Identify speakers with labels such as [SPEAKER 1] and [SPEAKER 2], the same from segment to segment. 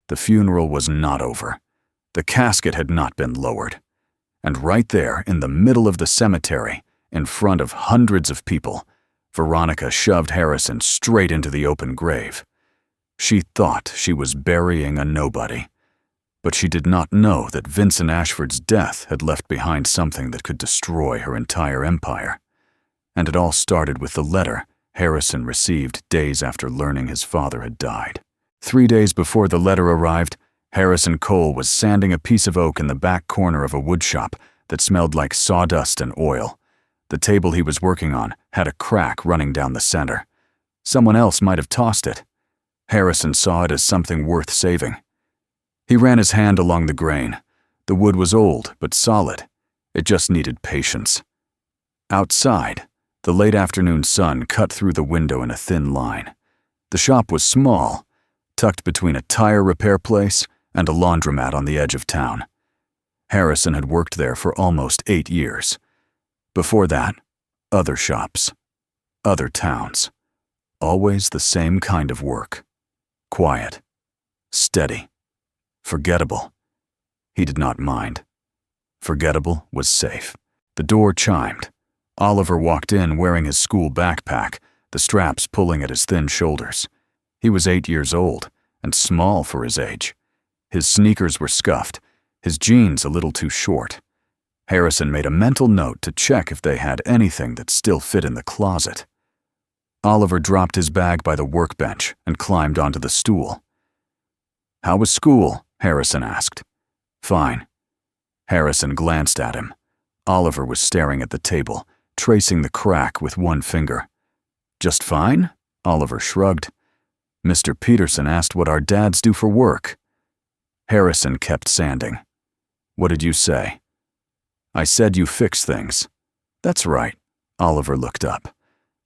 [SPEAKER 1] The funeral was not over. The casket had not been lowered. And right there, in the middle of the cemetery, in front of hundreds of people, Veronica shoved Harrison straight into the open grave. She thought she was burying a nobody. But she did not know that Vincent Ashford's death had left behind something that could destroy her entire empire. And it all started with the letter Harrison received days after learning his father had died. 3 days before the letter arrived, Harrison Cole was sanding a piece of oak in the back corner of a woodshop that smelled like sawdust and oil. The table he was working on had a crack running down the center. Someone else might have tossed it. Harrison saw it as something worth saving. He ran his hand along the grain. The wood was old but solid. It just needed patience. Outside, the late afternoon sun cut through the window in a thin line. The shop was small, tucked between a tire repair place and a laundromat on the edge of town. Harrison had worked there for almost 8 years. Before that, other shops, other towns. Always the same kind of work. Quiet, steady, forgettable. He did not mind. Forgettable was safe. The door chimed. Oliver walked in wearing his school backpack, the straps pulling at his thin shoulders. He was 8 years old and small for his age. His sneakers were scuffed, his jeans a little too short. Harrison made a mental note to check if they had anything that still fit in the closet. Oliver dropped his bag by the workbench and climbed onto the stool. "How was school?" Harrison asked. "Fine." Harrison glanced at him. Oliver was staring at the table, tracing the crack with one finger. "Just fine?" Oliver shrugged. "Mr. Peterson asked what our dads do for work." Harrison kept sanding. "What did you say?" "I said you fix things." "That's right." Oliver looked up.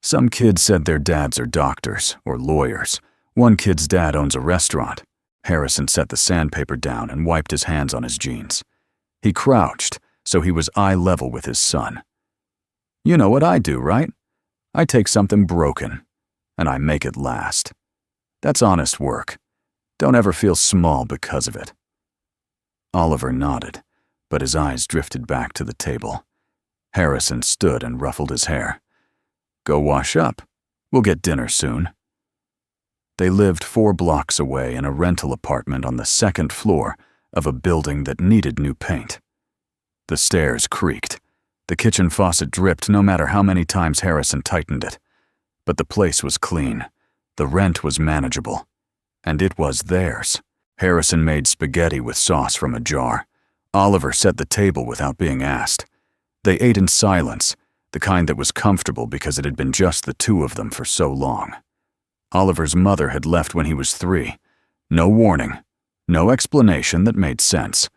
[SPEAKER 1] "Some kids said their dads are doctors or lawyers. One kid's dad owns a restaurant." Harrison set the sandpaper down and wiped his hands on his jeans. He crouched, so he was eye level with his son. "You know what I do, right? I take something broken, and I make it last. That's honest work. Don't ever feel small because of it." Oliver nodded, but his eyes drifted back to the table. Harrison stood and ruffled his hair. "Go wash up. We'll get dinner soon." They lived 4 blocks away in a rental apartment on the 2nd floor of a building that needed new paint. The stairs creaked. The kitchen faucet dripped no matter how many times Harrison tightened it. But the place was clean. The rent was manageable. And it was theirs. Harrison made spaghetti with sauce from a jar. Oliver set the table without being asked. They ate in silence, the kind that was comfortable because it had been just the 2 of them for so long. Oliver's mother had left when he was 3. No warning, no explanation that made sense.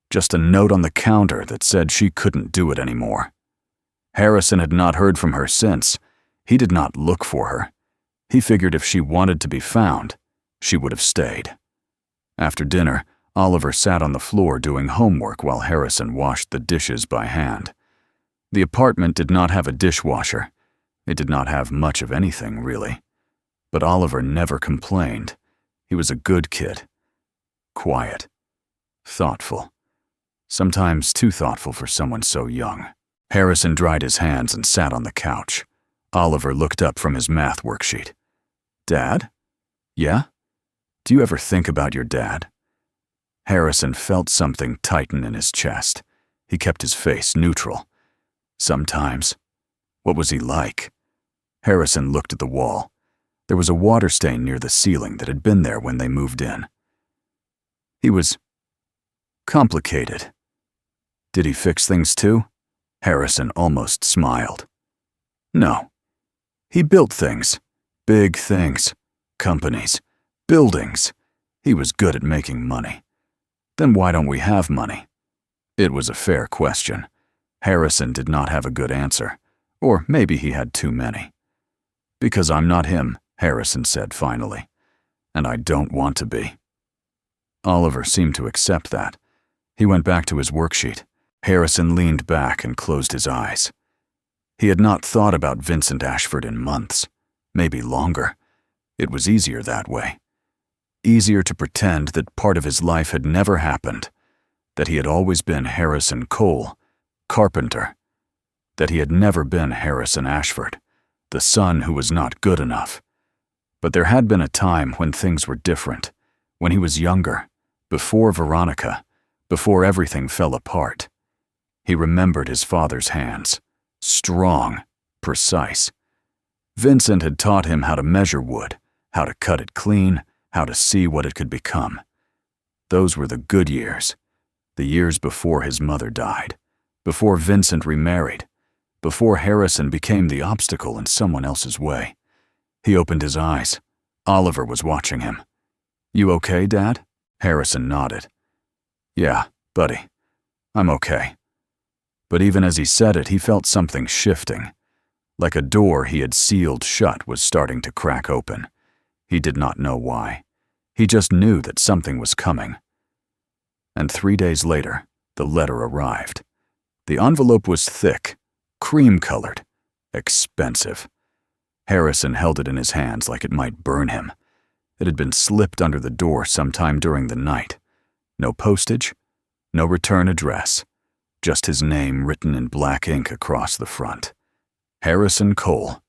[SPEAKER 1] Just a note on the counter that said she couldn't do it anymore. Harrison had not heard from her since. He did not look for her. He figured if she wanted to be found, she would have stayed. After dinner, Oliver sat on the floor doing homework while Harrison washed the dishes by hand. The apartment did not have a dishwasher. It did not have much of anything, really. But Oliver never complained. He was a good kid. Quiet. Thoughtful. Sometimes too thoughtful for someone so young. Harrison dried his hands and sat on the couch. Oliver looked up from his math worksheet. "Dad? Yeah? Do you ever think about your dad?" Harrison felt something tighten in his chest. He kept his face neutral. "Sometimes." "What was he like?" Harrison looked at the wall. There was a water stain near the ceiling that had been there when they moved in. "He was complicated." "Did he fix things too?" Harrison almost smiled. "No. He built things. Big things. Companies. Buildings. He was good at making money." "Then why don't we have money?" It was a fair question. Harrison did not have a good answer. Or maybe he had too many. "Because I'm not him," Harrison said finally. "And I don't want to be." Oliver seemed to accept that. He went back to his worksheet. Harrison leaned back and closed his eyes. He had not thought about Vincent Ashford in months, maybe longer. It was easier that way. easier to pretend that part of his life had never happened, that he had always been Harrison Cole, carpenter, that he had never been Harrison Ashford, the son who was not good enough. But there had been a time when things were different, when he was younger, before Veronica, before everything fell apart. He remembered his father's hands, strong, precise. Vincent had taught him how to measure wood, how to cut it clean, how to see what it could become. Those were the good years, the years before his mother died, before Vincent remarried, before Harrison became the obstacle in someone else's way. He opened his eyes. Oliver was watching him. "You okay, Dad?" Harrison nodded. "Yeah, buddy, I'm okay." But even as he said it, he felt something shifting. Like a door he had sealed shut was starting to crack open. He did not know why. He just knew that something was coming. And 3 days later, the letter arrived. The envelope was thick, cream-colored, expensive. Harrison held it in his hands like it might burn him. It had been slipped under the door sometime during the night. No postage, no return address, just his name written in black ink across the front. Harrison Cole.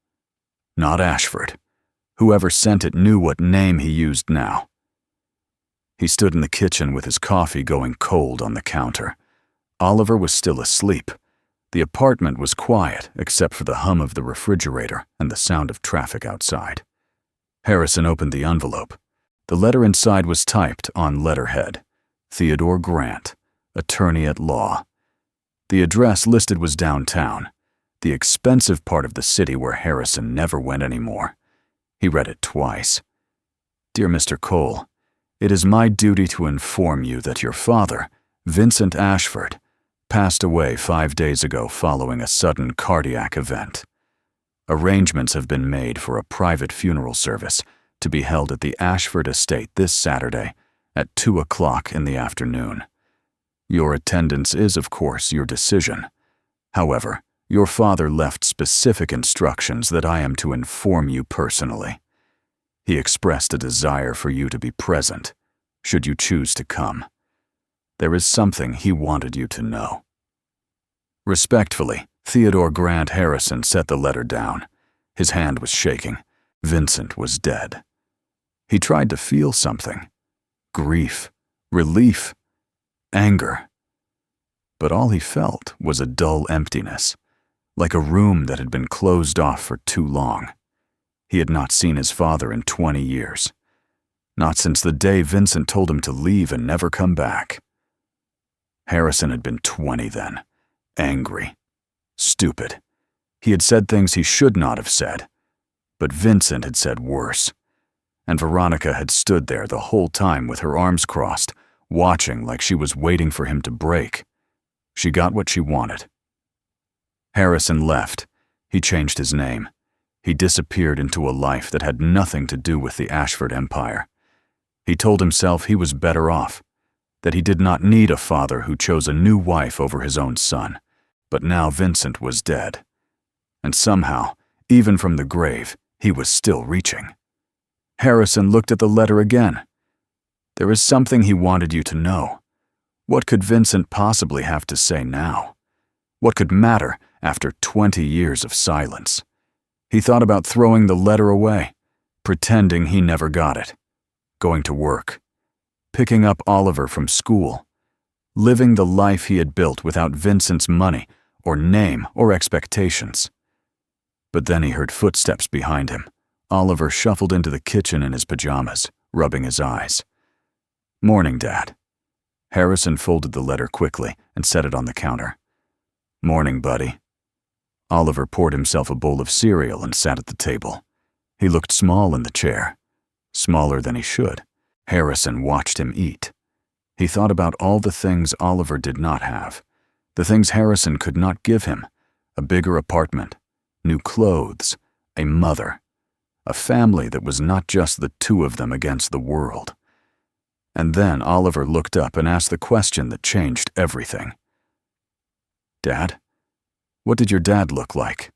[SPEAKER 1] Not Ashford. Whoever sent it knew what name he used now. He stood in the kitchen with his coffee going cold on the counter. Oliver was still asleep. The apartment was quiet except for the hum of the refrigerator and the sound of traffic outside. Harrison opened the envelope. The letter inside was typed on letterhead. Theodore Grant, attorney at law. The address listed was downtown, the expensive part of the city where Harrison never went anymore. He read it twice. "Dear Mr. Cole, it is my duty to inform you that your father, Vincent Ashford, passed away 5 days ago following a sudden cardiac event. Arrangements have been made for a private funeral service to be held at the Ashford estate this Saturday at 2 o'clock in the afternoon. Your attendance is, of course, your decision. However, your father left specific instructions that I am to inform you personally. He expressed a desire for you to be present, should you choose to come. There is something he wanted you to know." Respectfully, Theodore Grant Harrison set the letter down. His hand was shaking. Vincent was dead. He tried to feel something. Grief, relief, anger. But all he felt was a dull emptiness, like a room that had been closed off for too long. He had not seen his father in 20 years. Not since the day Vincent told him to leave and never come back. Harrison had been 20 then. Angry. Stupid. He had said things he should not have said. But Vincent had said worse. And Veronica had stood there the whole time with her arms crossed, watching like she was waiting for him to break. She got what she wanted. Harrison left. He changed his name. He disappeared into a life that had nothing to do with the Ashford empire. He told himself he was better off, that he did not need a father who chose a new wife over his own son. But now Vincent was dead. And somehow, even from the grave, he was still reaching. Harrison looked at the letter again. There is something he wanted you to know. What could Vincent possibly have to say now? What could matter after 20 years of silence? He thought about throwing the letter away, pretending he never got it, going to work, picking up Oliver from school, living the life he had built without Vincent's money or name or expectations. But then he heard footsteps behind him. Oliver shuffled into the kitchen in his pajamas, rubbing his eyes. "Morning, Dad." Harrison folded the letter quickly and set it on the counter. "Morning, buddy." Oliver poured himself a bowl of cereal and sat at the table. He looked small in the chair, smaller than he should. Harrison watched him eat. He thought about all the things Oliver did not have, the things Harrison could not give him: a bigger apartment, new clothes, a mother, a family that was not just the two of them against the world. And then Oliver looked up and asked the question that changed everything. "Dad, what did your dad look like?"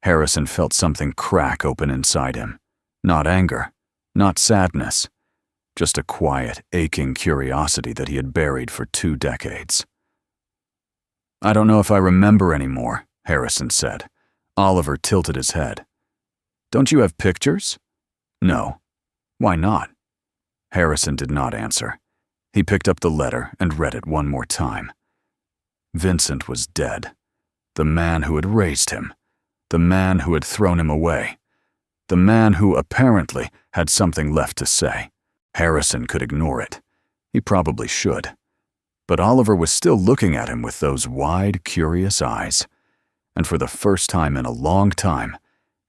[SPEAKER 1] Harrison felt something crack open inside him. Not anger, not sadness, just a quiet, aching curiosity that he had buried for 2 decades. "I don't know if I remember anymore," Harrison said. Oliver tilted his head. "Don't you have pictures?" "No." "Why not?" Harrison did not answer. He picked up the letter and read it one more time. Vincent was dead. The man who had raised him. The man who had thrown him away. The man who apparently had something left to say. Harrison could ignore it. He probably should. But Oliver was still looking at him with those wide, curious eyes. And for the first time in a long time,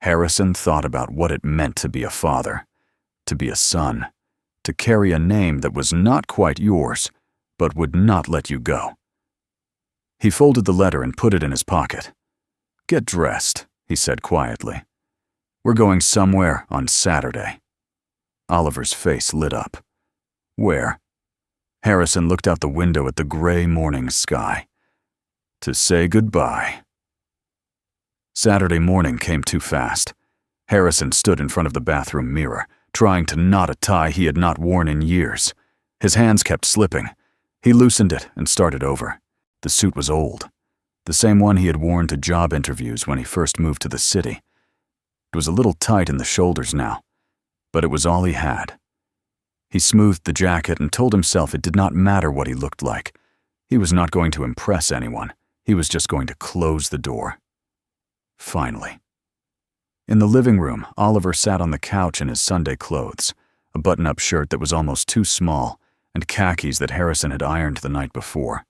[SPEAKER 1] Harrison thought about what it meant to be a father, to be a son, to carry a name that was not quite yours, but would not let you go. He folded the letter and put it in his pocket. "Get dressed," he said quietly. "We're going somewhere on Saturday." Oliver's face lit up. "Where?" Harrison looked out the window at the gray morning sky. "To say goodbye." Saturday morning came too fast. Harrison stood in front of the bathroom mirror, trying to knot a tie he had not worn in years. His hands kept slipping. He loosened it and started over. The suit was old, the same one he had worn to job interviews when he first moved to the city. It was a little tight in the shoulders now, but it was all he had. He smoothed the jacket and told himself it did not matter what he looked like. He was not going to impress anyone. He was just going to close the door. Finally. In the living room, Oliver sat on the couch in his Sunday clothes, a button-up shirt that was almost too small, and khakis that Harrison had ironed the night before.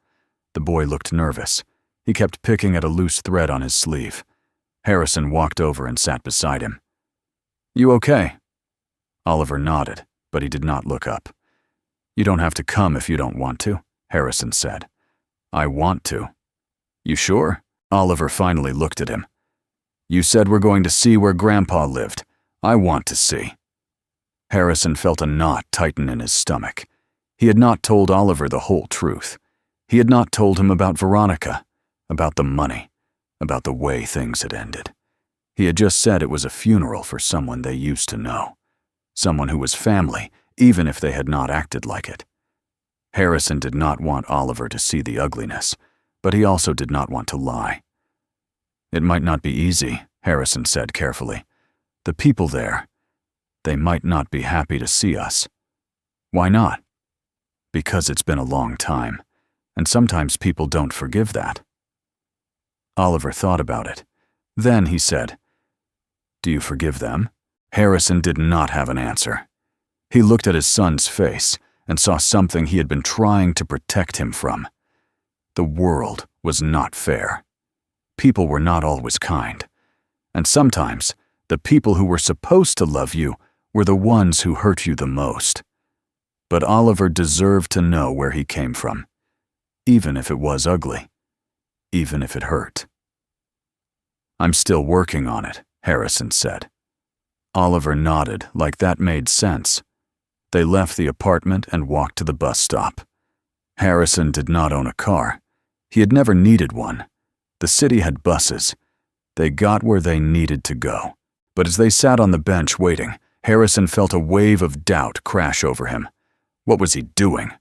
[SPEAKER 1] The boy looked nervous. He kept picking at a loose thread on his sleeve. Harrison walked over and sat beside him. "You okay?" Oliver nodded, but he did not look up. "You don't have to come if you don't want to," Harrison said. "I want to." "You sure?" Oliver finally looked at him. "You said we're going to see where Grandpa lived. I want to see." Harrison felt a knot tighten in his stomach. He had not told Oliver the whole truth. He had not told him about Veronica, about the money, about the way things had ended. He had just said it was a funeral for someone they used to know. Someone who was family, even if they had not acted like it. Harrison did not want Oliver to see the ugliness, but he also did not want to lie. "It might not be easy," Harrison said carefully. "The people there, they might not be happy to see us." "Why not?" "Because it's been a long time, and sometimes people don't forgive that." Oliver thought about it. Then he said, "Do you forgive them?" Harrison did not have an answer. He looked at his son's face and saw something he had been trying to protect him from. The world was not fair. People were not always kind. And sometimes, the people who were supposed to love you were the ones who hurt you the most. But Oliver deserved to know where he came from, even if it was ugly, even if it hurt. "I'm still working on it," Harrison said. Oliver nodded like that made sense. They left the apartment and walked to the bus stop. Harrison did not own a car. He had never needed one. The city had buses. They got where they needed to go. But as they sat on the bench waiting, Harrison felt a wave of doubt crash over him. What was he doing?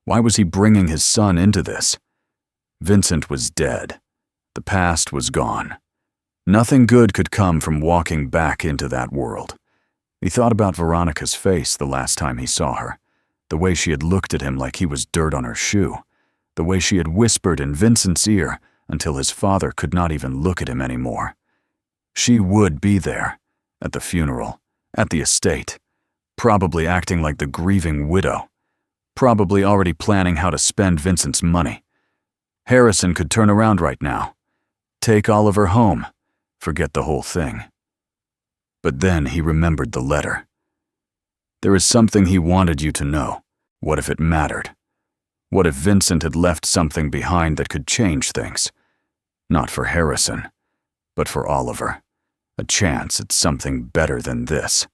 [SPEAKER 1] Why was he bringing his son into this? Vincent was dead. The past was gone. Nothing good could come from walking back into that world. He thought about Veronica's face the last time he saw her, the way she had looked at him like he was dirt on her shoe, the way she had whispered in Vincent's ear until his father could not even look at him anymore. She would be there, at the funeral, at the estate, probably acting like the grieving widow, probably already planning how to spend Vincent's money. Harrison could turn around right now, take Oliver home, forget the whole thing. But then he remembered the letter. There is something he wanted you to know. What if it mattered? What if Vincent had left something behind that could change things? Not for Harrison, but for Oliver. A chance at something better than this.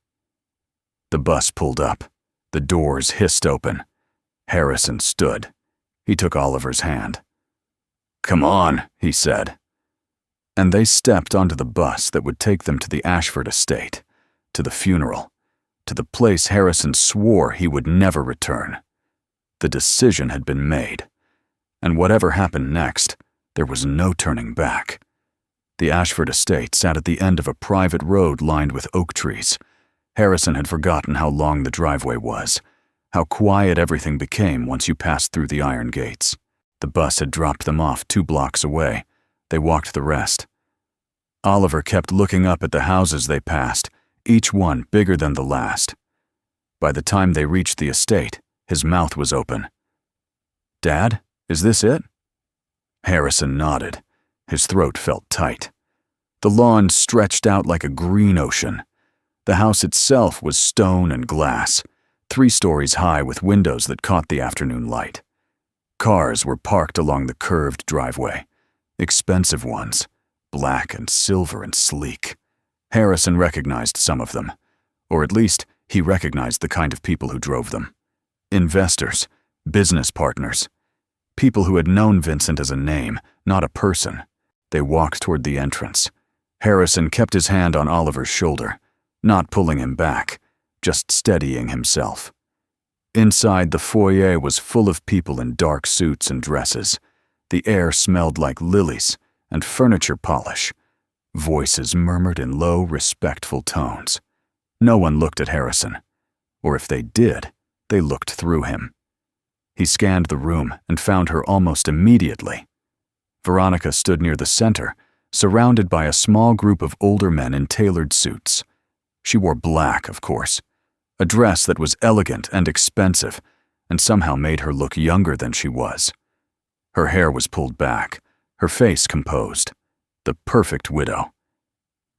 [SPEAKER 1] The bus pulled up. The doors hissed open. Harrison stood. He took Oliver's hand. "Come on," he said. And they stepped onto the bus that would take them to the Ashford estate, to the funeral, to the place Harrison swore he would never return. The decision had been made, and whatever happened next, there was no turning back. The Ashford estate sat at the end of a private road lined with oak trees. Harrison had forgotten how long the driveway was, how quiet everything became once you passed through the iron gates. The bus had dropped them off 2 blocks away. They walked the rest. Oliver kept looking up at the houses they passed, each one bigger than the last. By the time they reached the estate, his mouth was open. "Dad, is this it?" Harrison nodded. His throat felt tight. The lawn stretched out like a green ocean. The house itself was stone and glass, 3 stories high with windows that caught the afternoon light. Cars were parked along the curved driveway, expensive ones, black and silver and sleek. Harrison recognized some of them, or at least he recognized the kind of people who drove them. Investors, business partners, people who had known Vincent as a name, not a person. They walked toward the entrance. Harrison kept his hand on Oliver's shoulder, not pulling him back, just steadying himself. Inside, the foyer was full of people in dark suits and dresses. The air smelled like lilies and furniture polish. Voices murmured in low, respectful tones. No one looked at Harrison, or if they did, they looked through him. He scanned the room and found her almost immediately. Veronica stood near the center, surrounded by a small group of older men in tailored suits. She wore black, of course, a dress that was elegant and expensive, and somehow made her look younger than she was. Her hair was pulled back, her face composed, the perfect widow.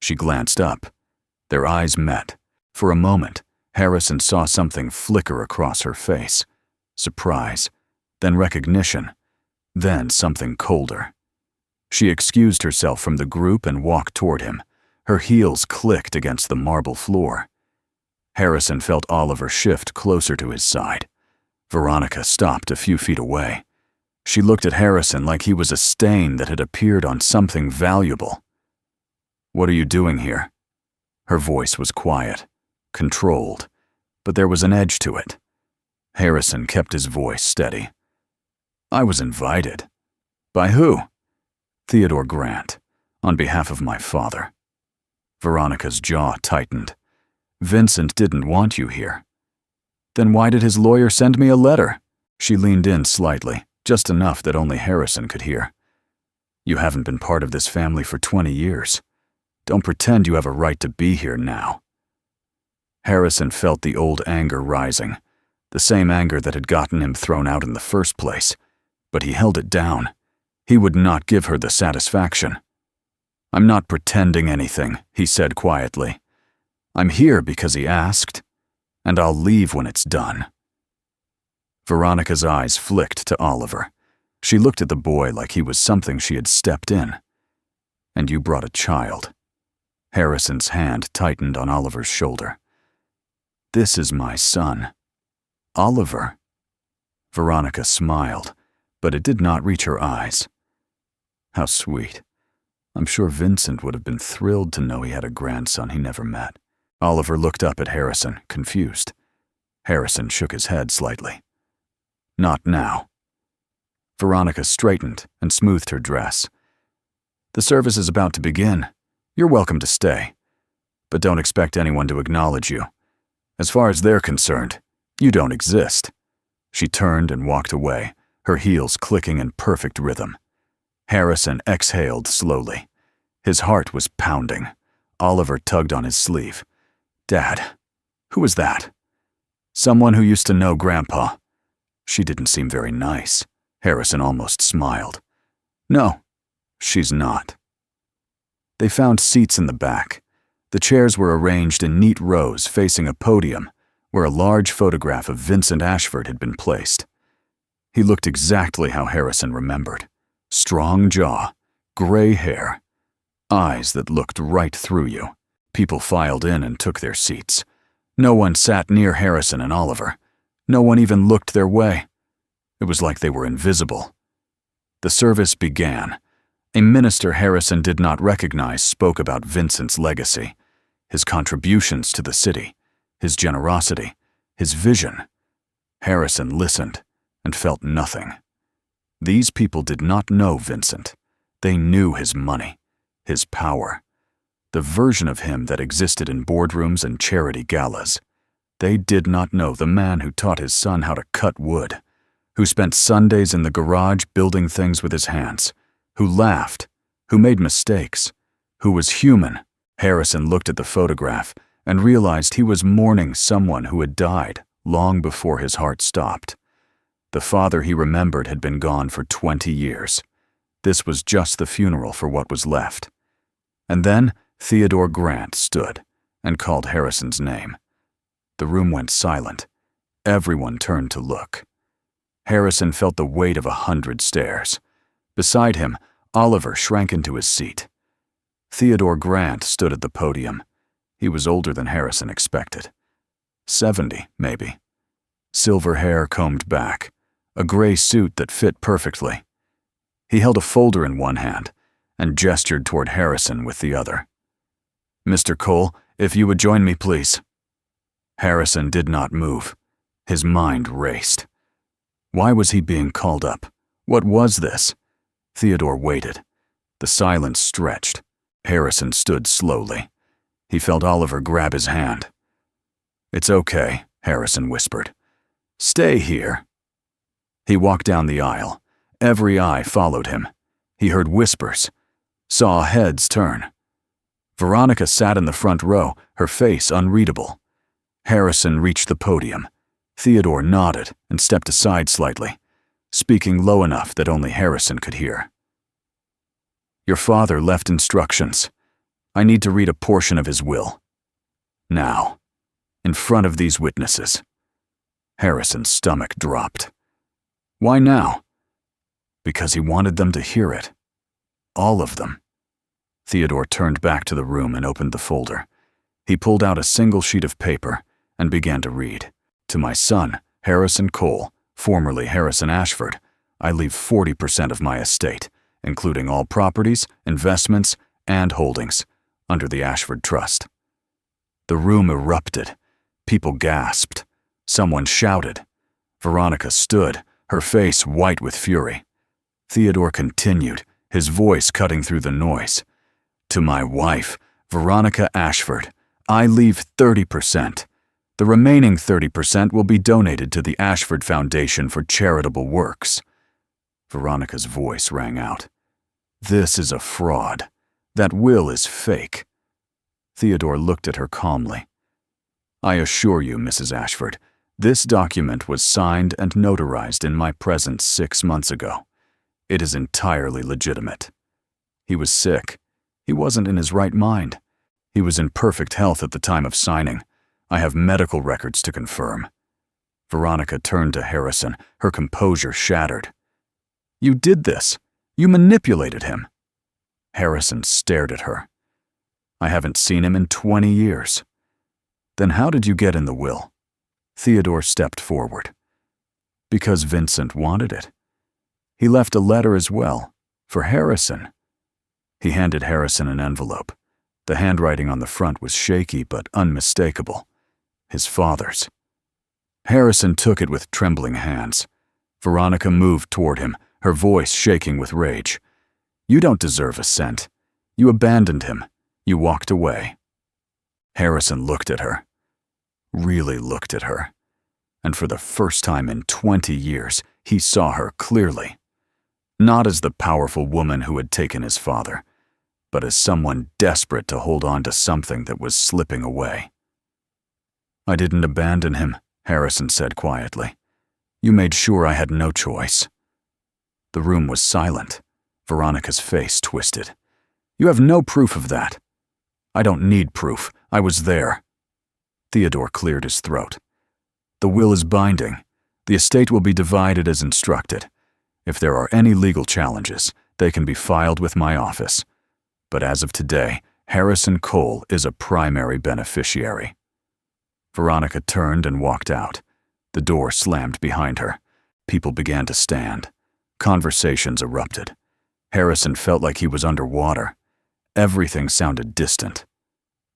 [SPEAKER 1] She glanced up. Their eyes met. For a moment, Harrison saw something flicker across her face. Surprise, then recognition, then something colder. She excused herself from the group and walked toward him. Her heels clicked against the marble floor. Harrison felt Oliver shift closer to his side. Veronica stopped a few feet away. She looked at Harrison like he was a stain that had appeared on something valuable. "What are you doing here?" Her voice was quiet, controlled, but there was an edge to it. Harrison kept his voice steady. "I was invited." "By who?" "Theodore Grant, on behalf of my father." Veronica's jaw tightened. "Vincent didn't want you here." "Then why did his lawyer send me a letter?" She leaned in slightly, just enough that only Harrison could hear. "You haven't been part of this family for 20 years. Don't pretend you have a right to be here now." Harrison felt the old anger rising, the same anger that had gotten him thrown out in the first place, but he held it down. He would not give her the satisfaction. "I'm not pretending anything," he said quietly. "I'm here because he asked, and I'll leave when it's done." Veronica's eyes flicked to Oliver. She looked at the boy like he was something she had stepped in. "And you brought a child." Harrison's hand tightened on Oliver's shoulder. "This is my son. Oliver." Veronica smiled, but it did not reach her eyes. "How sweet. I'm sure Vincent would have been thrilled to know he had a grandson he never met." Oliver looked up at Harrison, confused. Harrison shook his head slightly. "Not now." Veronica straightened and smoothed her dress. "The service is about to begin. You're welcome to stay. But don't expect anyone to acknowledge you. As far as they're concerned, you don't exist." She turned and walked away, her heels clicking in perfect rhythm. Harrison exhaled slowly. His heart was pounding. Oliver tugged on his sleeve. "Dad, who was that?" "Someone who used to know Grandpa." "She didn't seem very nice." Harrison almost smiled. "No, she's not." They found seats in the back. The chairs were arranged in neat rows facing a podium where a large photograph of Vincent Ashford had been placed. He looked exactly how Harrison remembered. Strong jaw, gray hair, eyes that looked right through you. People filed in and took their seats. No one sat near Harrison and Oliver. No one even looked their way. It was like they were invisible. The service began. A minister Harrison did not recognize spoke about Vincent's legacy, his contributions to the city, his generosity, his vision. Harrison listened and felt nothing. These people did not know Vincent. They knew his money, his power, the version of him that existed in boardrooms and charity galas. They did not know the man who taught his son how to cut wood, who spent Sundays in the garage building things with his hands, who laughed, who made mistakes, who was human. Harrison looked at the photograph and realized he was mourning someone who had died long before his heart stopped. The father he remembered had been gone for 20 years. This was just the funeral for what was left. And then Theodore Grant stood and called Harrison's name. The room went silent. Everyone turned to look. Harrison felt the weight of 100 stares. Beside him, Oliver shrank into his seat. Theodore Grant stood at the podium. He was older than Harrison expected. 70, maybe. Silver hair combed back, a gray suit that fit perfectly. He held a folder in one hand and gestured toward Harrison with the other. "Mr. Cole, if you would join me, please." Harrison did not move. His mind raced. Why was he being called up? What was this? Theodore waited. The silence stretched. Harrison stood slowly. He felt Oliver grab his hand. "It's okay," Harrison whispered. "Stay here." He walked down the aisle. Every eye followed him. He heard whispers, saw heads turn. Veronica sat in the front row, her face unreadable. Harrison reached the podium. Theodore nodded and stepped aside slightly, speaking low enough that only Harrison could hear. "Your father left instructions. I need to read a portion of his will. Now, in front of these witnesses." Harrison's stomach dropped. Why now? Because he wanted them to hear it. All of them. Theodore turned back to the room and opened the folder. He pulled out a single sheet of paper and began to read. "To my son, Harrison Cole, formerly Harrison Ashford, I leave 40% of my estate, including all properties, investments, and holdings, under the Ashford Trust." The room erupted. People gasped. Someone shouted. Veronica stood, her face white with fury. Theodore continued, his voice cutting through the noise. "To my wife, Veronica Ashford, I leave 30%. The remaining 30% will be donated to the Ashford Foundation for charitable works." Veronica's voice rang out. "This is a fraud. That will is fake." Theodore looked at her calmly. "I assure you, Mrs. Ashford, this document was signed and notarized in my presence 6 months ago. It is entirely legitimate. He was sick. He wasn't in his right mind. He was in perfect health at the time of signing. I have medical records to confirm." Veronica turned to Harrison, her composure shattered. "You did this. You manipulated him." Harrison stared at her. "I haven't seen him in 20 years. "Then how did you get in the will?" Theodore stepped forward. "Because Vincent wanted it. He left a letter as well, for Harrison." He handed Harrison an envelope. The handwriting on the front was shaky but unmistakable. His father's. Harrison took it with trembling hands. Veronica moved toward him, her voice shaking with rage. "You don't deserve a cent. You abandoned him. You walked away." Harrison looked at her. Really looked at her. And for the first time in 20 years, he saw her clearly. Not as the powerful woman who had taken his father, but as someone desperate to hold on to something that was slipping away. "I didn't abandon him," Harrison said quietly. "You made sure I had no choice." The room was silent. Veronica's face twisted. "You have no proof of that." "I don't need proof. I was there." Theodore cleared his throat. "The will is binding. The estate will be divided as instructed. If there are any legal challenges, they can be filed with my office. But as of today, Harrison Cole is a primary beneficiary." Veronica turned and walked out. The door slammed behind her. People began to stand. Conversations erupted. Harrison felt like he was underwater. Everything sounded distant,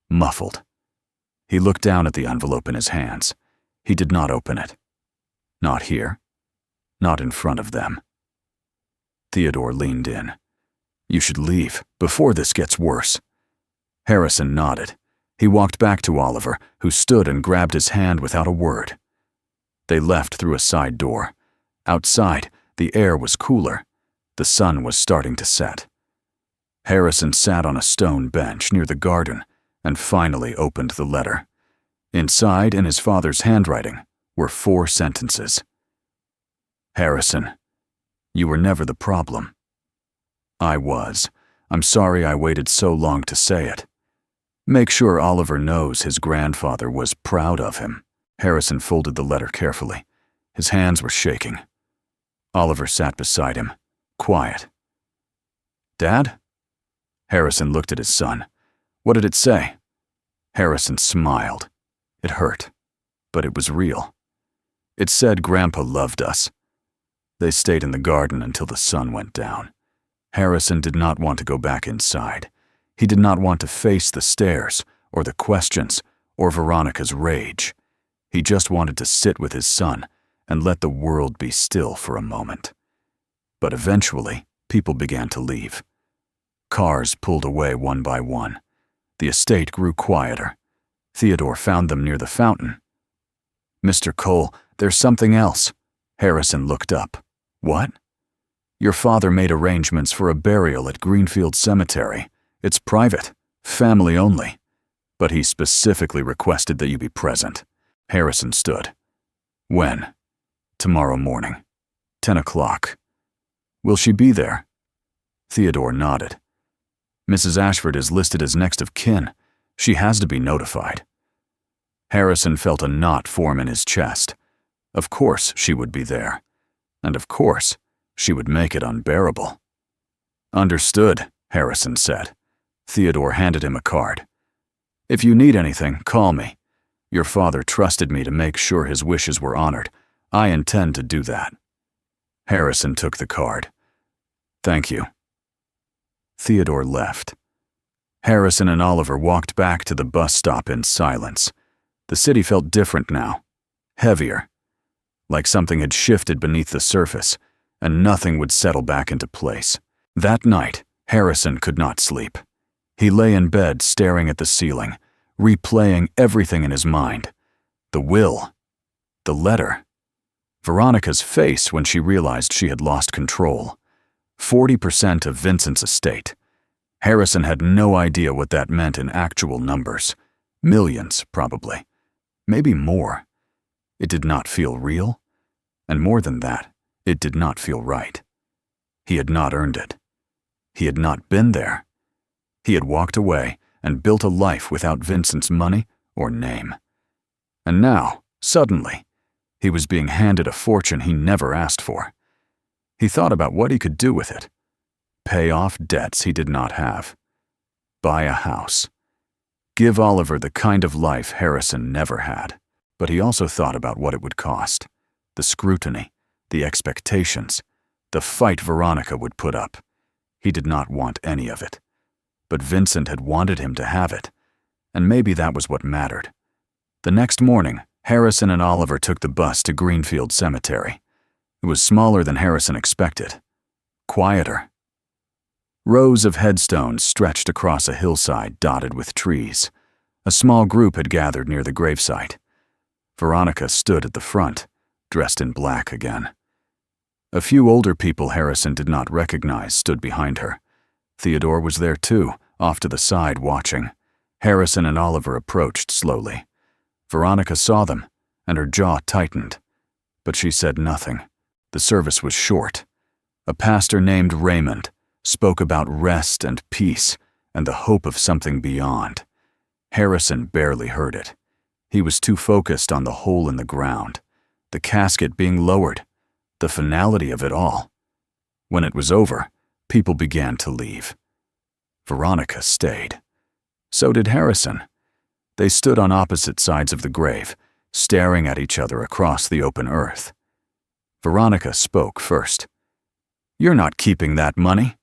[SPEAKER 1] muffled. He looked down at the envelope in his hands. He did not open it. Not here. Not in front of them. Theodore leaned in. You should leave, before this gets worse. Harrison nodded. He walked back to Oliver, who stood and grabbed his hand without a word. They left through a side door. Outside, the air was cooler. The sun was starting to set. Harrison sat on a stone bench near the garden and finally opened the letter. Inside, in his father's handwriting, were 4 sentences. Harrison, you were never the problem. I was. I'm sorry I waited so long to say it. Make sure Oliver knows his grandfather was proud of him. Harrison folded the letter carefully. His hands were shaking. Oliver sat beside him, quiet. Dad? Harrison looked at his son. What did it say? Harrison smiled. It hurt, but it was real. It said Grandpa loved us. They stayed in the garden until the sun went down. Harrison did not want to go back inside. He did not want to face the stares, or the questions, or Veronica's rage. He just wanted to sit with his son and let the world be still for a moment. But eventually, people began to leave. Cars pulled away one by one. The estate grew quieter. Theodore found them near the fountain. Mr. Cole, there's something else. Harrison looked up. What? Your father made arrangements for a burial at Greenfield Cemetery. It's private, family only. But he specifically requested that you be present. Harrison stood. When? Tomorrow morning. 10 o'clock. Will she be there? Theodore nodded. Mrs. Ashford is listed as next of kin. She has to be notified. Harrison felt a knot form in his chest. Of course she would be there. And of course, she would make it unbearable. Understood, Harrison said. Theodore handed him a card. If you need anything, call me. Your father trusted me to make sure his wishes were honored. I intend to do that. Harrison took the card. Thank you. Theodore left. Harrison and Oliver walked back to the bus stop in silence. The city felt different now, heavier, like something had shifted beneath the surface, and nothing would settle back into place. That night, Harrison could not sleep. He lay in bed staring at the ceiling, replaying everything in his mind. The will, the letter, Veronica's face when she realized she had lost control. 40% of Vincent's estate. Harrison had no idea what that meant in actual numbers. Millions, probably. Maybe more. It did not feel real. And more than that, it did not feel right. He had not earned it. He had not been there. He had walked away and built a life without Vincent's money or name. And now, suddenly, he was being handed a fortune he never asked for. He thought about what he could do with it. Pay off debts he did not have. Buy a house. Give Oliver the kind of life Harrison never had. But he also thought about what it would cost. The scrutiny, the expectations, the fight Veronica would put up. He did not want any of it. But Vincent had wanted him to have it. And maybe that was what mattered. The next morning, Harrison and Oliver took the bus to Greenfield Cemetery. It was smaller than Harrison expected. Quieter. Rows of headstones stretched across a hillside dotted with trees. A small group had gathered near the gravesite. Veronica stood at the front, dressed in black again. A few older people Harrison did not recognize stood behind her. Theodore was there too, off to the side watching. Harrison and Oliver approached slowly. Veronica saw them, and her jaw tightened. But she said nothing. The service was short. A pastor named Raymond spoke about rest and peace and the hope of something beyond. Harrison barely heard it. He was too focused on the hole in the ground, the casket being lowered, the finality of it all. When it was over, people began to leave. Veronica stayed. So did Harrison. They stood on opposite sides of the grave, staring at each other across the open earth. Veronica spoke first. "You're not keeping that money."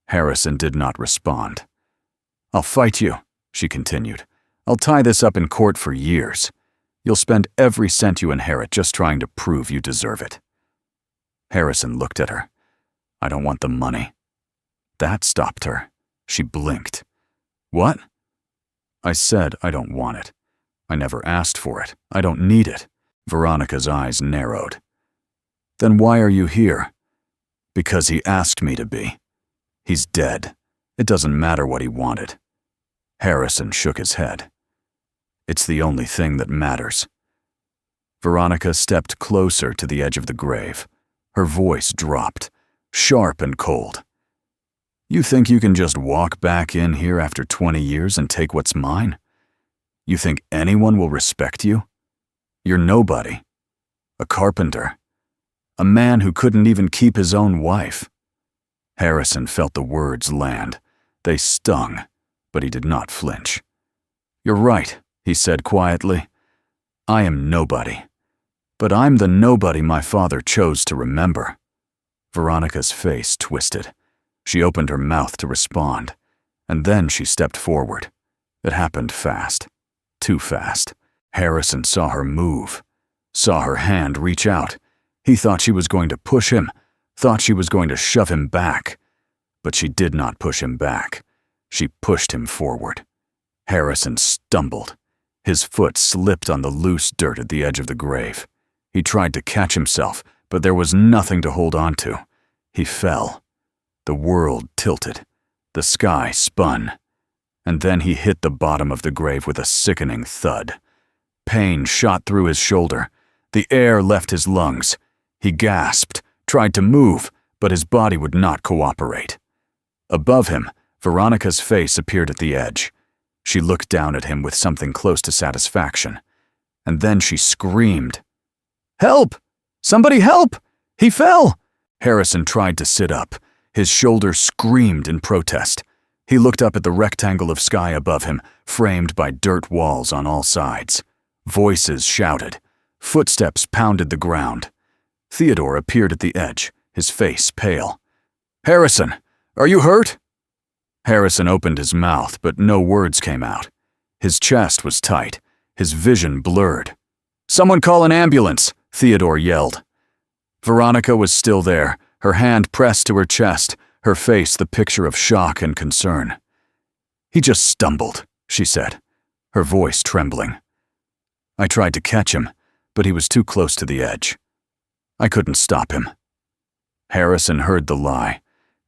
[SPEAKER 1] Harrison did not respond. "I'll fight you," she continued. I'll tie this up in court for years. You'll spend every cent you inherit just trying to prove you deserve it." Harrison looked at her. "I don't want the money." That stopped her. She blinked. "What?" "I said I don't want it. I never asked for it. I don't need it." Veronica's eyes narrowed. "Then why are you here?" "Because he asked me to be. He's dead. It doesn't matter what he wanted." Harrison shook his head. "It's the only thing that matters." Veronica stepped closer to the edge of the grave. Her voice dropped, sharp and cold. "You think you can just walk back in here after 20 years and take what's mine? You think anyone will respect you? You're nobody. A carpenter. A man who couldn't even keep his own wife." Harrison felt the words land. They stung, but he did not flinch. "You're right," he said quietly. "I am nobody. But I'm the nobody my father chose to remember." Veronica's face twisted. She opened her mouth to respond, and then she stepped forward. It happened fast. Too fast. Harrison saw her move, saw her hand reach out. He thought she was going to push him, thought she was going to shove him back. But she did not push him back. She pushed him forward. Harrison stumbled. His foot slipped on the loose dirt at the edge of the grave. He tried to catch himself, but there was nothing to hold on to. He fell. The world tilted. The sky spun. And then he hit the bottom of the grave with a sickening thud. Pain shot through his shoulder. The air left his lungs. He gasped, tried to move, but his body would not cooperate. Above him, Veronica's face appeared at the edge. She looked down at him with something close to satisfaction. And then she screamed. "Help! Somebody help! He fell!" Harrison tried to sit up. His shoulders screamed in protest. He looked up at the rectangle of sky above him, framed by dirt walls on all sides. Voices shouted. Footsteps pounded the ground. Theodore appeared at the edge, his face pale. "Harrison, are you hurt?" Harrison opened his mouth, but no words came out. His chest was tight, his vision blurred. "Someone call an ambulance!" Theodore yelled. Veronica was still there, her hand pressed to her chest, her face the picture of shock and concern. "He just stumbled," she said, her voice trembling. "I tried to catch him, but he was too close to the edge. I couldn't stop him." Harrison heard the lie,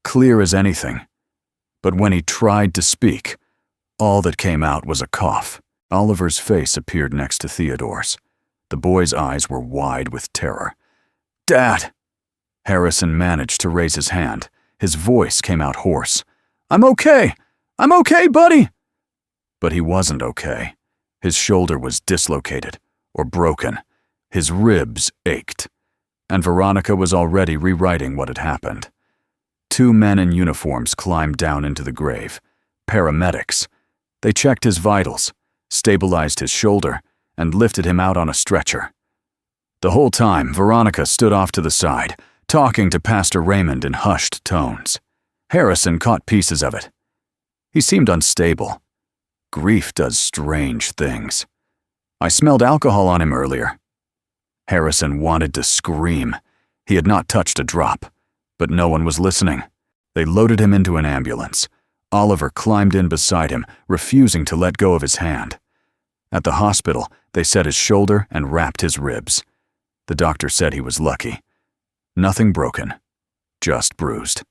[SPEAKER 1] clear as anything. But when he tried to speak, all that came out was a cough. Oliver's face appeared next to Theodore's. The boy's eyes were wide with terror. "Dad!" Harrison managed to raise his hand. His voice came out hoarse. "I'm okay! I'm okay, buddy!" But he wasn't okay. His shoulder was dislocated, or broken. His ribs ached. And Veronica was already rewriting what had happened. 2 men in uniforms climbed down into the grave. Paramedics. They checked his vitals, stabilized his shoulder, and lifted him out on a stretcher. The whole time, Veronica stood off to the side, talking to Pastor Raymond in hushed tones. Harrison caught pieces of it. He seemed unstable. Grief does strange things. "I smelled alcohol on him earlier." Harrison wanted to scream. He had not touched a drop, but no one was listening. They loaded him into an ambulance. Oliver climbed in beside him, refusing to let go of his hand. At the hospital, they set his shoulder and wrapped his ribs. The doctor said he was lucky. Nothing broken, just bruised.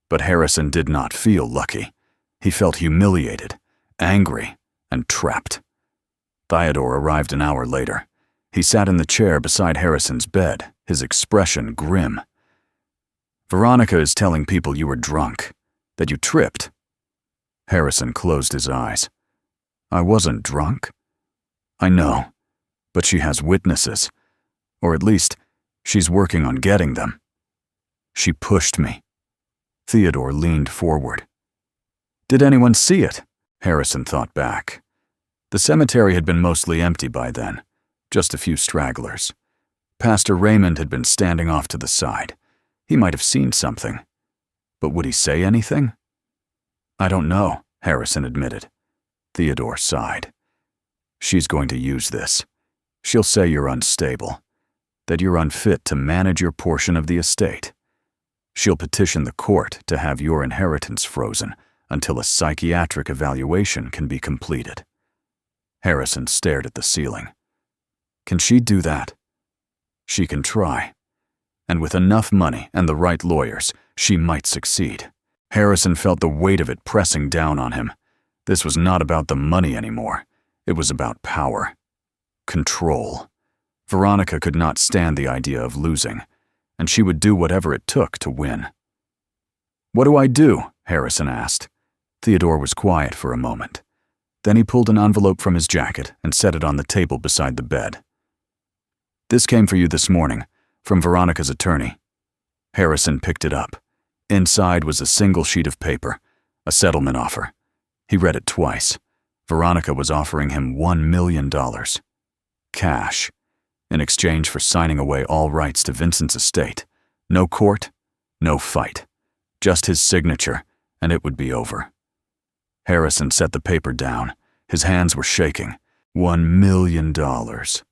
[SPEAKER 1] But Harrison did not feel lucky. He felt humiliated, angry, and trapped. Theodore arrived an hour later. He sat in the chair beside Harrison's bed, his expression grim. "Veronica is telling people you were drunk, that you tripped." Harrison closed his eyes. "I wasn't drunk." "I know, but she has witnesses. Or at least, she's working on getting them." "She pushed me." Theodore leaned forward. "Did anyone see it?" Harrison thought back. The cemetery had been mostly empty by then, just a few stragglers. Pastor Raymond had been standing off to the side. He might have seen something. But would he say anything? "I don't know," Harrison admitted. Theodore sighed. She's going to use this. She'll say you're unstable, that you're unfit to manage your portion of the estate. She'll petition the court to have your inheritance frozen until a psychiatric evaluation can be completed. Harrison stared at the ceiling. Can she do that? She can try. And with enough money and the right lawyers, she might succeed. Harrison felt the weight of it pressing down on him. This was not about the money anymore. It was about power. Control. Veronica could not stand the idea of losing, and she would do whatever it took to win. "What do I do?" Harrison asked. Theodore was quiet for a moment. Then he pulled an envelope from his jacket and set it on the table beside the bed. "This came for you this morning, from Veronica's attorney." Harrison picked it up. Inside was a single sheet of paper, a settlement offer. He read it twice. Veronica was offering him $1 million. Cash, in exchange for signing away all rights to Vincent's estate. No court, no fight. Just his signature, and it would be over. Harrison set the paper down. His hands were shaking. $1 million,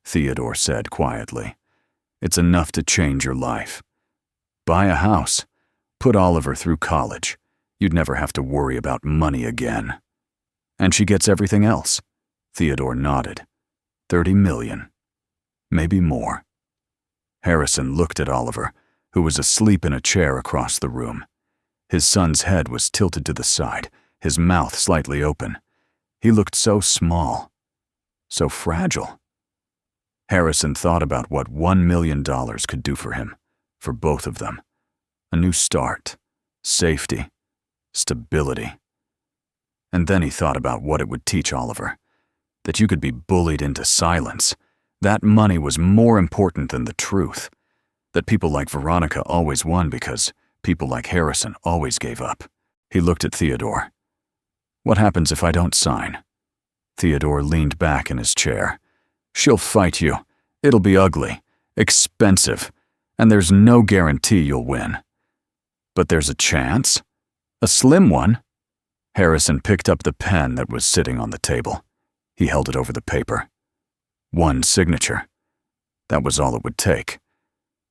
[SPEAKER 1] Theodore said quietly. It's enough to change your life. Buy a house. Put Oliver through college. You'd never have to worry about money again. And she gets everything else. Theodore nodded. 30 million. Maybe more. Harrison looked at Oliver, who was asleep in a chair across the room. His son's head was tilted to the side, his mouth slightly open. He looked so small, so fragile. Harrison thought about what $1 million could do for him, for both of them. A new start, safety, stability. And then he thought about what it would teach Oliver, that you could be bullied into silence. That money was more important than the truth, that people like Veronica always won because people like Harrison always gave up. He looked at Theodore. "What happens if I don't sign?" Theodore leaned back in his chair. "She'll fight you. It'll be ugly, expensive, and there's no guarantee you'll win. But there's a chance? A slim one." Harrison picked up the pen that was sitting on the table. He held it over the paper. One signature. That was all it would take.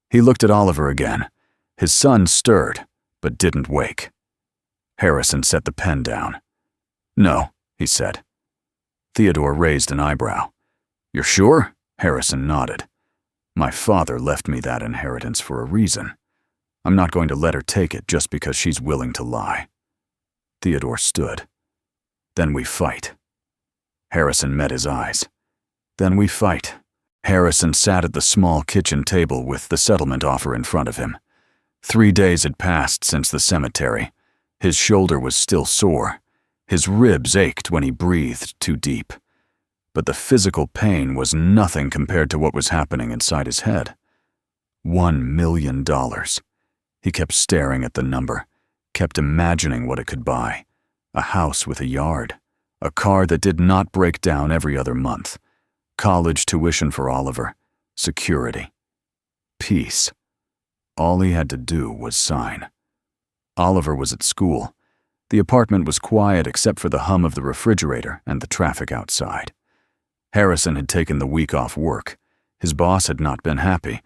[SPEAKER 1] He looked at Oliver again. His son stirred, but didn't wake. Harrison set the pen down. "No," he said. Theodore raised an eyebrow. "You're sure?" Harrison nodded. "My father left me that inheritance for a reason. I'm not going to let her take it just because she's willing to lie." Theodore stood. "Then we fight." Harrison met his eyes. "Then we fight." Harrison sat at the small kitchen table with the settlement offer in front of him. 3 days had passed since the cemetery. His shoulder was still sore. His ribs ached when he breathed too deep. But the physical pain was nothing compared to what was happening inside his head. $1 million. He kept staring at the number, kept imagining what it could buy. A house with a yard. A car that did not break down every other month. College tuition for Oliver. Security. Peace. All he had to do was sign. Oliver was at school. The apartment was quiet except for the hum of the refrigerator and the traffic outside. Harrison had taken the week off work. His boss had not been happy,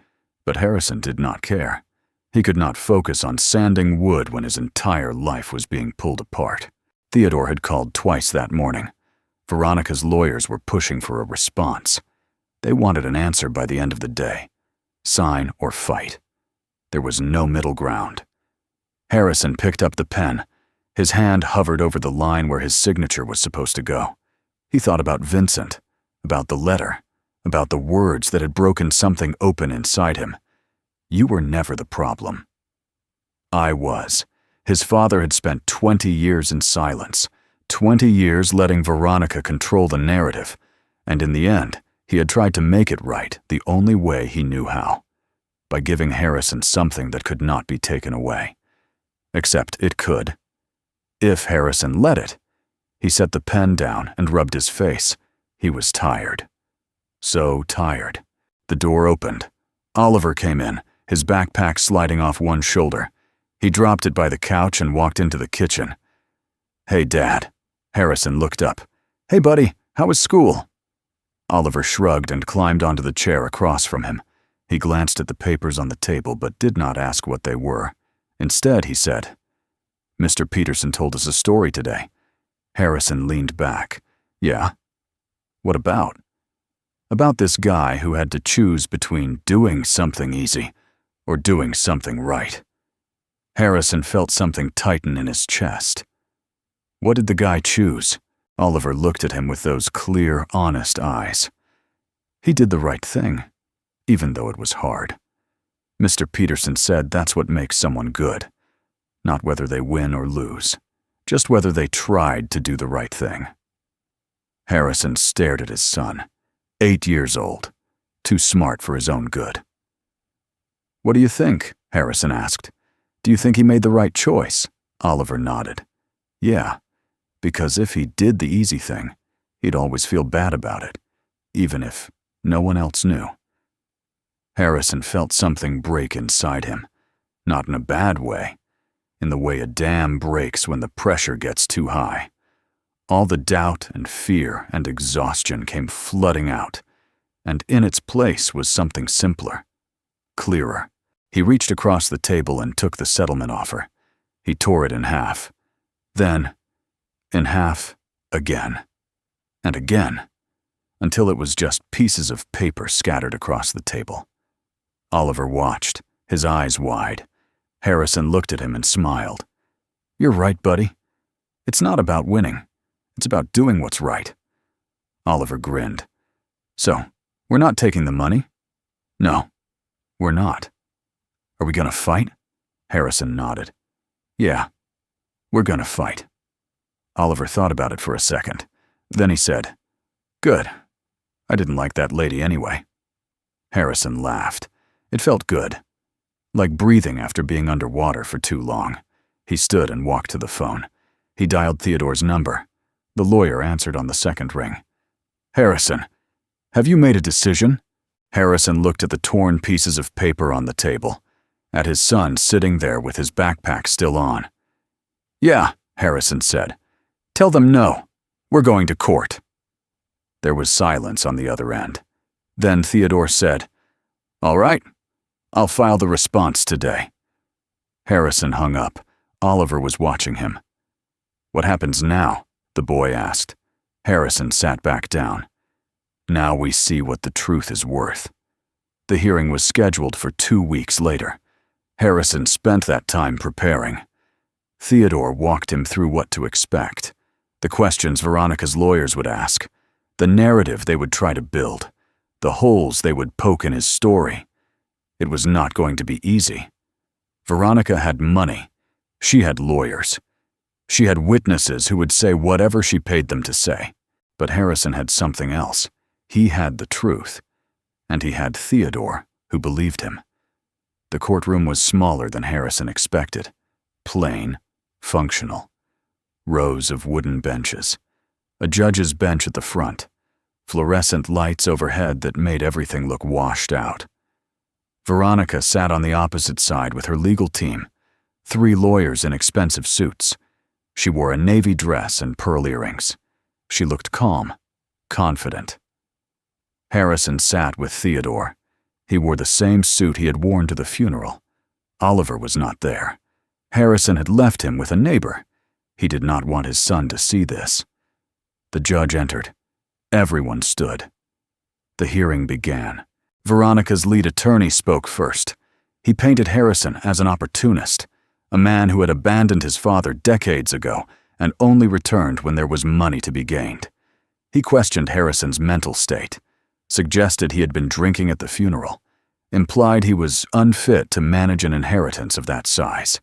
[SPEAKER 1] but Harrison did not care. He could not focus on sanding wood when his entire life was being pulled apart. Theodore had called twice that morning. Veronica's lawyers were pushing for a response. They wanted an answer by the end of the day. Sign or fight. There was no middle ground. Harrison picked up the pen. His hand hovered over the line where his signature was supposed to go. He thought about Vincent, about the letter, about the words that had broken something open inside him. You were never the problem. I was. His father had spent 20 years in silence, 20 years letting Veronica control the narrative, and in the end, he had tried to make it right the only way he knew how, by giving Harrison something that could not be taken away. Except it could. If Harrison let it. He set the pen down and rubbed his face. He was tired. So tired. The door opened. Oliver came in, his backpack sliding off one shoulder. He dropped it by the couch and walked into the kitchen. "Hey, Dad." Harrison looked up. "Hey, buddy, how was school?" Oliver shrugged and climbed onto the chair across from him. He glanced at the papers on the table but did not ask what they were. Instead, he said, "Mr. Peterson told us a story today." Harrison leaned back. "Yeah? What about?" "About this guy who had to choose between doing something easy or doing something right." Harrison felt something tighten in his chest. "What did the guy choose?" Oliver looked at him with those clear, honest eyes. "He did the right thing, even though it was hard. Mr. Peterson said that's what makes someone good. Not whether they win or lose, just whether they tried to do the right thing." Harrison stared at his son, 8 years old, too smart for his own good. "What do you think?" Harrison asked. "Do you think he made the right choice?" Oliver nodded. "Yeah, because if he did the easy thing, he'd always feel bad about it, even if no one else knew." Harrison felt something break inside him, not in a bad way, in the way a dam breaks when the pressure gets too high. All the doubt and fear and exhaustion came flooding out, and in its place was something simpler, clearer. He reached across the table and took the settlement offer. He tore it in half. Then, in half again, and again, until it was just pieces of paper scattered across the table. Oliver watched, his eyes wide. Harrison looked at him and smiled. "You're right, buddy. It's not about winning. It's about doing what's right." Oliver grinned. "So, we're not taking the money?" "No, we're not." "Are we gonna fight?" Harrison nodded. "Yeah, we're gonna fight." Oliver thought about it for a second. Then he said, "Good. I didn't like that lady anyway." Harrison laughed. It felt good, like breathing after being underwater for too long. He stood and walked to the phone. He dialed Theodore's number. The lawyer answered on the second ring. "Harrison, have you made a decision?" Harrison looked at the torn pieces of paper on the table, at his son sitting there with his backpack still on. "Yeah," Harrison said. "Tell them no. We're going to court." There was silence on the other end. Then Theodore said, "All right, I'll file the response today." Harrison hung up. Oliver was watching him. "What happens now?" the boy asked. Harrison sat back down. "Now we see what the truth is worth." The hearing was scheduled for 2 weeks later. Harrison spent that time preparing. Theodore walked him through what to expect, the questions Veronica's lawyers would ask, the narrative they would try to build, the holes they would poke in his story. It was not going to be easy. Veronica had money. She had lawyers. She had witnesses who would say whatever she paid them to say. But Harrison had something else. He had the truth. And he had Theodore, who believed him. The courtroom was smaller than Harrison expected. Plain, functional. Rows of wooden benches. A judge's bench at the front. Fluorescent lights overhead that made everything look washed out. Veronica sat on the opposite side with her legal team, 3 lawyers in expensive suits. She wore a navy dress and pearl earrings. She looked calm, confident. Harrison sat with Theodore. He wore the same suit he had worn to the funeral. Oliver was not there. Harrison had left him with a neighbor. He did not want his son to see this. The judge entered. Everyone stood. The hearing began. Veronica's lead attorney spoke first. He painted Harrison as an opportunist, a man who had abandoned his father decades ago and only returned when there was money to be gained. He questioned Harrison's mental state, suggested he had been drinking at the funeral, implied he was unfit to manage an inheritance of that size.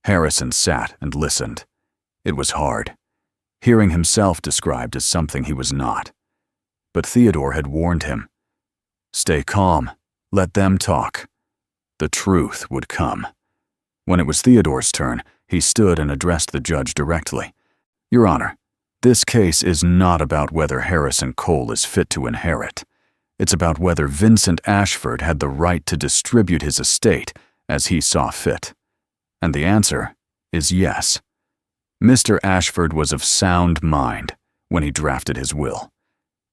[SPEAKER 1] Harrison sat and listened. It was hard, hearing himself described as something he was not. But Theodore had warned him. Stay calm. Let them talk. The truth would come. When it was Theodore's turn, he stood and addressed the judge directly. Your Honor, this case is not about whether Harrison Cole is fit to inherit. It's about whether Vincent Ashford had the right to distribute his estate as he saw fit. And the answer is yes. Mr. Ashford was of sound mind when he drafted his will.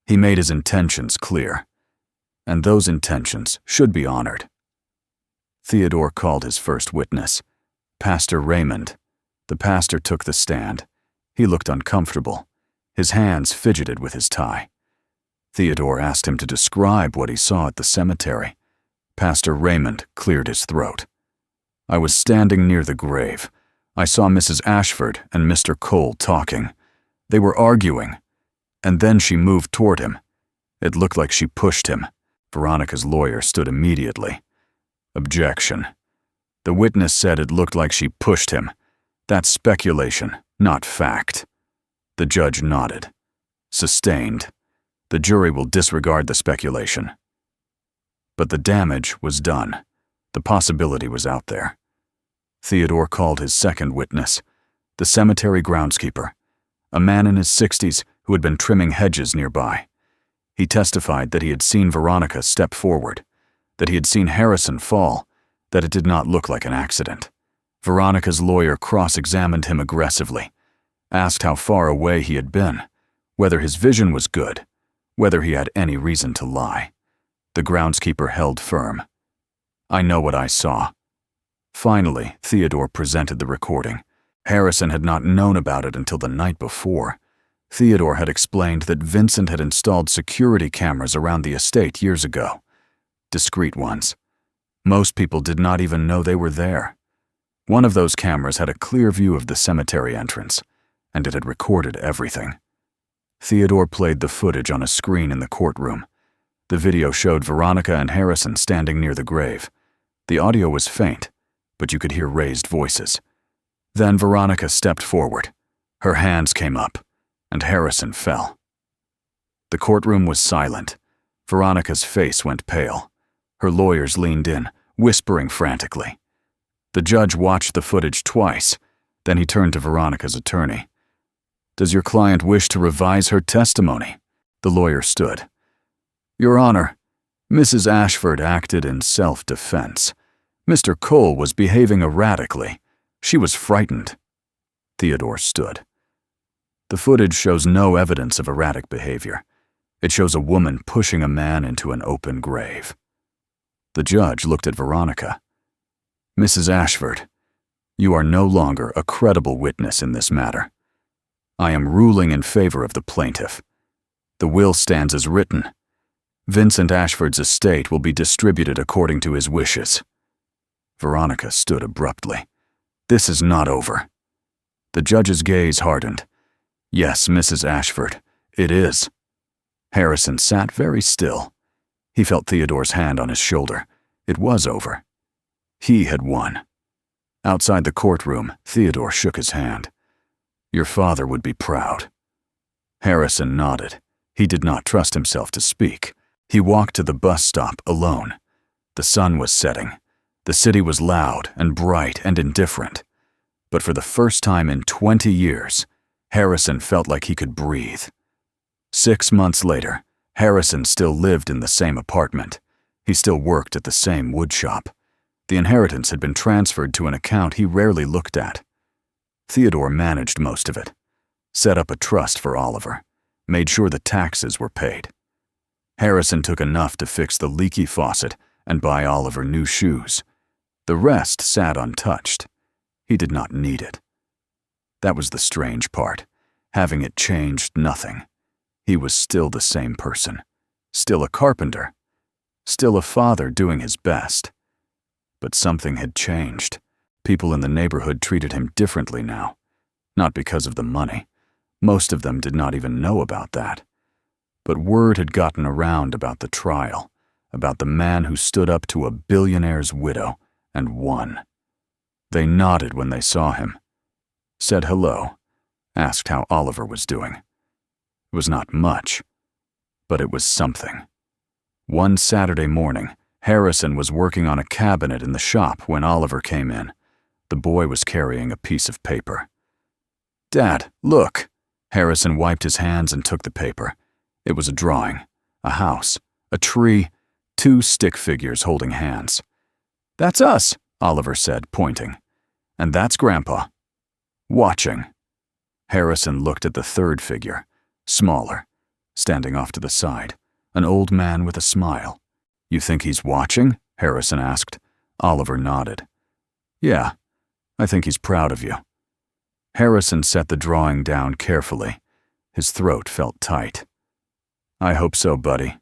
[SPEAKER 1] He made his intentions clear, and those intentions should be honored. Theodore called his first witness, Pastor Raymond. The pastor took the stand. He looked uncomfortable. His hands fidgeted with his tie. Theodore asked him to describe what he saw at the cemetery. Pastor Raymond cleared his throat. "I was standing near the grave. I saw Mrs. Ashford and Mr. Cole talking. They were arguing, and then she moved toward him. It looked like she pushed him." Veronica's lawyer stood immediately. "Objection. The witness said it looked like she pushed him. That's speculation, not fact." The judge nodded. "Sustained. The jury will disregard the speculation." But the damage was done. The possibility was out there. Theodore called his second witness, the cemetery groundskeeper, a man in his 60s who had been trimming hedges nearby. He testified that he had seen Veronica step forward, that he had seen Harrison fall, that it did not look like an accident. Veronica's lawyer cross-examined him aggressively, asked how far away he had been, whether his vision was good, whether he had any reason to lie. The groundskeeper held firm. "I know what I saw." Finally, Theodore presented the recording. Harrison had not known about it until the night before. Theodore had explained that Vincent had installed security cameras around the estate years ago. Discreet ones. Most people did not even know they were there. One of those cameras had a clear view of the cemetery entrance, and it had recorded everything. Theodore played the footage on a screen in the courtroom. The video showed Veronica and Harrison standing near the grave. The audio was faint, but you could hear raised voices. Then Veronica stepped forward. Her hands came up, and Harrison fell. The courtroom was silent. Veronica's face went pale. Her lawyers leaned in, whispering frantically. The judge watched the footage twice. Then he turned to Veronica's attorney. "Does your client wish to revise her testimony?" The lawyer stood. "Your Honor, Mrs. Ashford acted in self-defense. Mr. Cole was behaving erratically. She was frightened." Theodore stood. "The footage shows no evidence of erratic behavior. It shows a woman pushing a man into an open grave." The judge looked at Veronica. "Mrs. Ashford, you are no longer a credible witness in this matter. I am ruling in favor of the plaintiff. The will stands as written. Vincent Ashford's estate will be distributed according to his wishes." Veronica stood abruptly. "This is not over." The judge's gaze hardened. "Yes, Mrs. Ashford, it is." Harrison sat very still. He felt Theodore's hand on his shoulder. It was over. He had won. Outside the courtroom, Theodore shook his hand. "Your father would be proud." Harrison nodded. He did not trust himself to speak. He walked to the bus stop alone. The sun was setting. The city was loud and bright and indifferent. But for the first time in 20 years, Harrison felt like he could breathe. 6 months later, Harrison still lived in the same apartment. He still worked at the same woodshop. The inheritance had been transferred to an account he rarely looked at. Theodore managed most of it, set up a trust for Oliver, made sure the taxes were paid. Harrison took enough to fix the leaky faucet and buy Oliver new shoes. The rest sat untouched. He did not need it. That was the strange part. Having it changed nothing. He was still the same person. Still a carpenter. Still a father doing his best. But something had changed. People in the neighborhood treated him differently now. Not because of the money. Most of them did not even know about that. But word had gotten around about the trial, about the man who stood up to a billionaire's widow and won. They nodded when they saw him, said hello, asked how Oliver was doing. It was not much, but it was something. One Saturday morning, Harrison was working on a cabinet in the shop when Oliver came in. The boy was carrying a piece of paper. "Dad, look!" Harrison wiped his hands and took the paper. It was a drawing, a house, a tree, 2 stick figures holding hands. "That's us," Oliver said, pointing. "And that's Grandpa." Watching. Harrison looked at the third figure, smaller, standing off to the side, an old man with a smile. "You think he's watching?" Harrison asked. Oliver nodded. "Yeah, I think he's proud of you." Harrison set the drawing down carefully. His throat felt tight. "I hope so, buddy."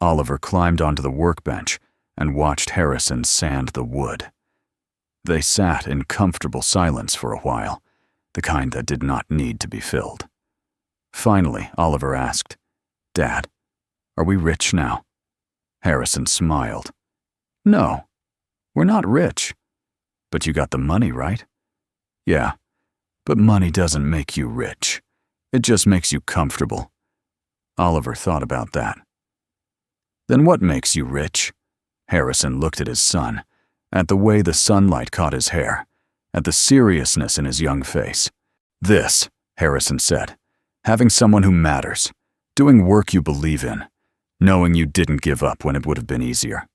[SPEAKER 1] Oliver climbed onto the workbench and watched Harrison sand the wood. They sat in comfortable silence for a while, the kind that did not need to be filled. Finally, Oliver asked, "Dad, are we rich now?" Harrison smiled. "No, we're not rich. But you got the money, right?" "Yeah, but money doesn't make you rich. It just makes you comfortable." Oliver thought about that. "Then what makes you rich?" Harrison looked at his son, at the way the sunlight caught his hair, at the seriousness in his young face. "This," Harrison said, "having someone who matters, doing work you believe in, knowing you didn't give up when it would have been easier."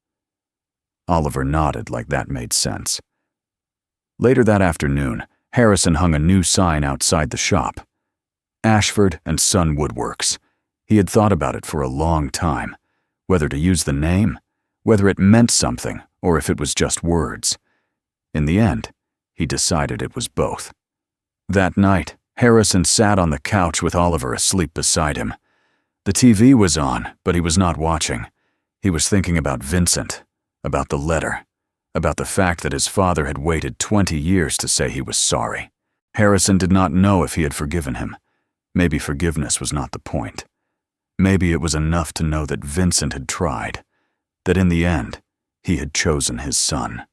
[SPEAKER 1] Oliver nodded like that made sense. Later that afternoon, Harrison hung a new sign outside the shop. Ashford and Son Woodworks. He had thought about it for a long time, whether to use the name, whether it meant something, or if it was just words. In the end, he decided it was both. That night, Harrison sat on the couch with Oliver asleep beside him. The TV was on, but he was not watching. He was thinking about Vincent, about the letter, about the fact that his father had waited 20 years to say he was sorry. Harrison did not know if he had forgiven him. Maybe forgiveness was not the point. Maybe it was enough to know that Vincent had tried, that in the end, he had chosen his son.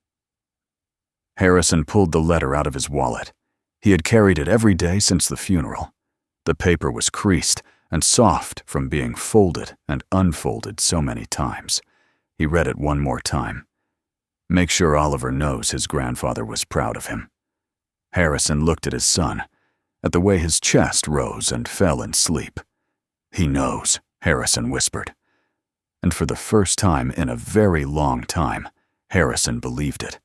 [SPEAKER 1] Harrison pulled the letter out of his wallet. He had carried it every day since the funeral. The paper was creased and soft from being folded and unfolded so many times. He read it one more time. Make sure Oliver knows his grandfather was proud of him. Harrison looked at his son, at the way his chest rose and fell in sleep. "He knows," Harrison whispered. And for the first time in a very long time, Harrison believed it.